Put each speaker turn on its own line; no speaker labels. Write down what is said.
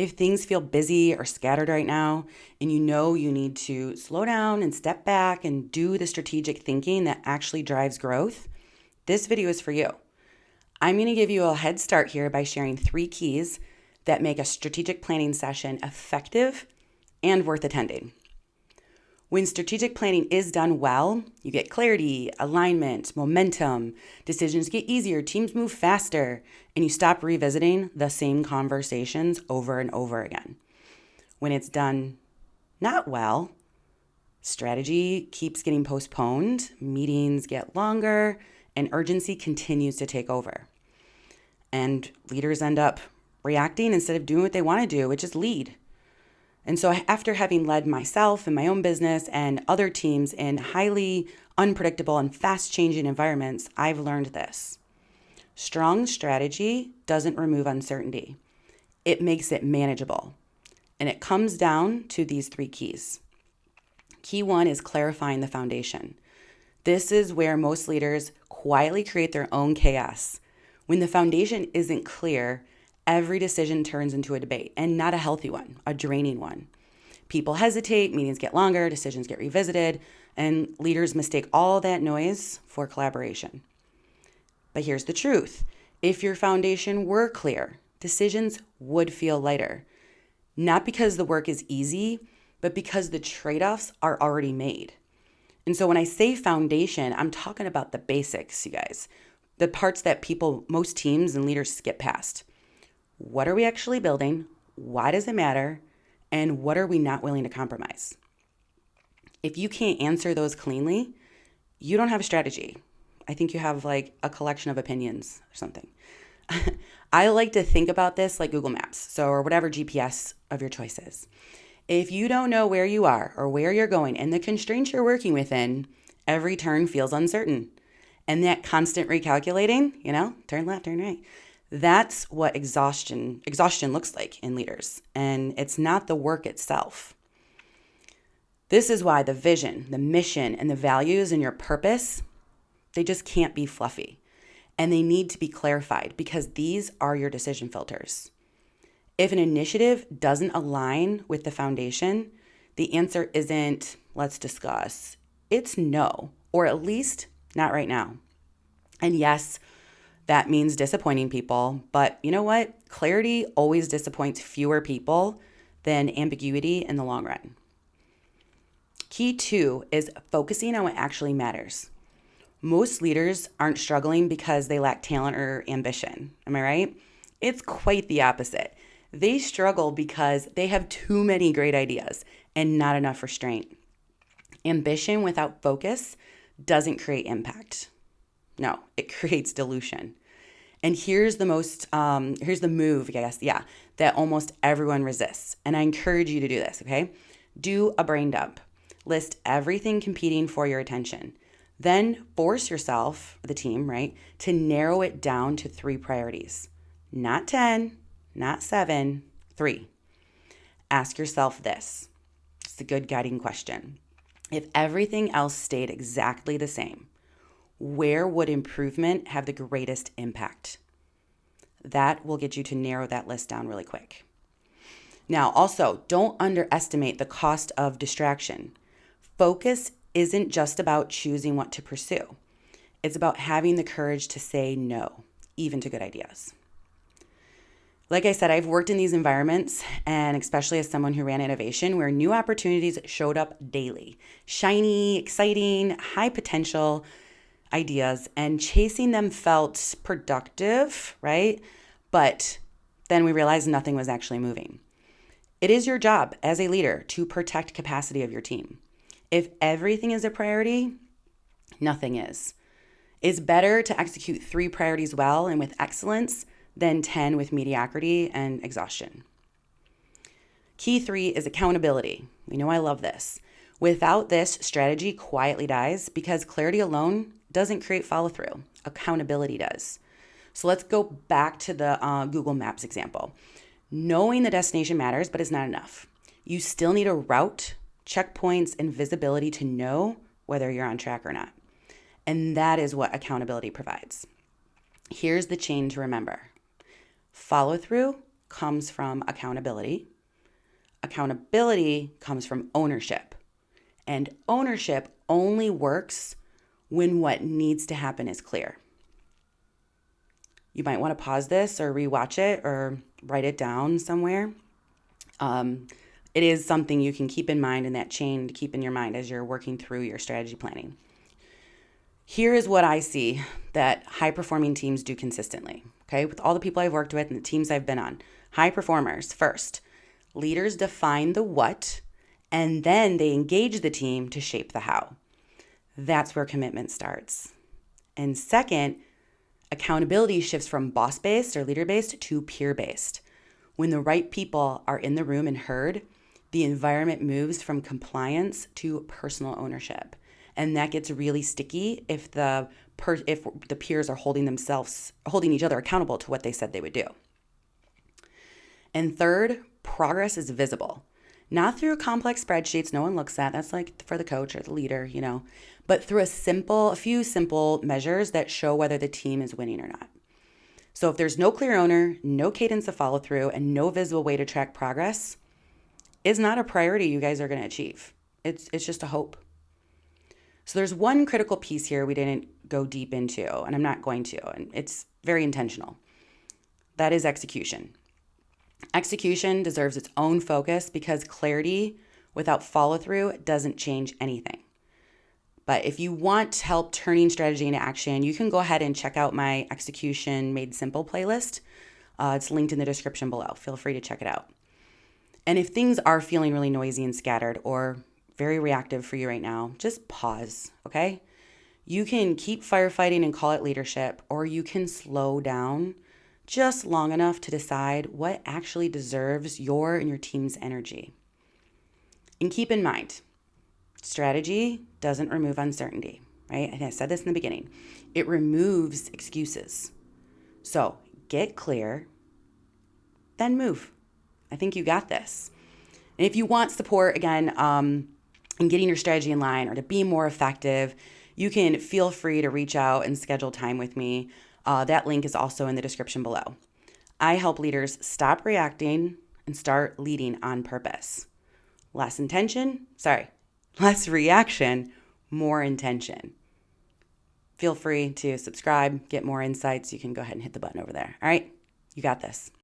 If things feel busy or scattered right now, and you know you need to slow down and step back and do the strategic thinking that actually drives growth, this video is for you. I'm going to give you a head start here by sharing 3 keys that make a strategic planning session effective and worth attending. When strategic planning is done well, you get clarity, alignment, momentum, decisions get easier, teams move faster, and you stop revisiting the same conversations over and over again. When it's done not well, strategy keeps getting postponed, meetings get longer, and urgency continues to take over. And leaders end up reacting instead of doing what they want to do, which is lead. And so after having led myself and my own business and other teams in highly unpredictable and fast-changing environments, I've learned this. Strong strategy doesn't remove uncertainty. It makes it manageable. And it comes down to these 3 keys. Key 1 is clarifying the foundation. This is where most leaders quietly create their own chaos. When the foundation isn't clear, every decision turns into a debate, and not a healthy one, a draining one. People hesitate, meetings get longer, decisions get revisited, and leaders mistake all that noise for collaboration. But here's the truth. If your foundation were clear, decisions would feel lighter. Not because the work is easy, but because the trade-offs are already made. And so when I say foundation, I'm talking about the basics, you guys. The parts that most teams and leaders skip past. What are we actually building? Why does it matter? And what are we not willing to compromise? If you can't answer those cleanly, you don't have a strategy. I think you have like a collection of opinions or something. I like to think about this like Google Maps, or whatever GPS of your choice is. If you don't know where you are or where you're going and the constraints you're working within, every turn feels uncertain. And that constant recalculating, turn left, turn right. That's what exhaustion looks like in leaders, and it's not the work itself. This is why the vision, the mission, and the values and your purpose, they just can't be fluffy, and they need to be clarified because these are your decision filters. If an initiative doesn't align with the foundation, the answer isn't, let's discuss. It's no, or at least not right now. And yes, that means disappointing people, but you know what? Clarity always disappoints fewer people than ambiguity in the long run. Key 2 is focusing on what actually matters. Most leaders aren't struggling because they lack talent or ambition. Am I right? It's quite the opposite. They struggle because they have too many great ideas and not enough restraint. Ambition without focus doesn't create impact. No, it creates dilution. And here's the move, I guess, that almost everyone resists. And I encourage you to do this, okay? Do a brain dump. List everything competing for your attention. Then force yourself, the team, right, to narrow it down to 3 priorities. Not 10, not 7, 3. Ask yourself this. It's a good guiding question. If everything else stayed exactly the same, where would improvement have the greatest impact? That will get you to narrow that list down really quick. Now, also, don't underestimate the cost of distraction. Focus isn't just about choosing what to pursue. It's about having the courage to say no, even to good ideas. Like I said, I've worked in these environments, and especially as someone who ran innovation, where new opportunities showed up daily. Shiny, exciting, high potential ideas, and chasing them felt productive, right? But then we realized nothing was actually moving. It is your job as a leader to protect capacity of your team. If everything is a priority, nothing is. It's better to execute 3 priorities well and with excellence than 10 with mediocrity and exhaustion. Key 3 is accountability. We know I love this. Without this, strategy quietly dies because clarity alone doesn't create follow-through. Accountability does. So let's go back to the Google Maps example. Knowing the destination matters, but it's not enough. You still need a route, checkpoints, and visibility to know whether you're on track or not. And that is what accountability provides. Here's the chain to remember. Follow through comes from accountability. Accountability comes from ownership. And ownership only works when what needs to happen is clear. You might want to pause this or rewatch it or write it down somewhere. It is something you can keep in mind, and that chain to keep in your mind as you're working through your strategy planning. Here is what I see that high-performing teams do consistently, okay? With all the people I've worked with and the teams I've been on. High performers, first, leaders define the what, and then they engage the team to shape the how. That's where commitment starts. And second, accountability shifts from boss-based or leader-based to peer-based. When the right people are in the room and heard, the environment moves from compliance to personal ownership. And that gets really sticky if the peers are holding each other accountable to what they said they would do. And third, progress is visible. Not through complex spreadsheets no one looks at. That's like for the coach or the leader, but through a few simple measures that show whether the team is winning or not. So if there's no clear owner, no cadence of follow through, and no visible way to track progress, it's not a priority you guys are going to achieve. It's just a hope. So there's one critical piece here we didn't go deep into, and I'm not going to, and it's very intentional. That is execution. Execution deserves its own focus because clarity without follow through doesn't change anything. But if you want help turning strategy into action, you can go ahead and check out my Execution Made Simple playlist. It's linked in the description below. Feel free to check it out. And if things are feeling really noisy and scattered or very reactive for you right now, just pause, okay? You can keep firefighting and call it leadership, or you can slow down just long enough to decide what actually deserves your and your team's energy. And keep in mind, strategy doesn't remove uncertainty, right? And I said this in the beginning. It removes excuses. So get clear, then move. I think you got this. And if you want support, again, in getting your strategy in line or to be more effective, you can feel free to reach out and schedule time with me. That link is also in the description below. I help leaders stop reacting and start leading on purpose. Less reaction, more intention. Feel free to subscribe, get more insights. You can go ahead and hit the button over there. All right, you got this.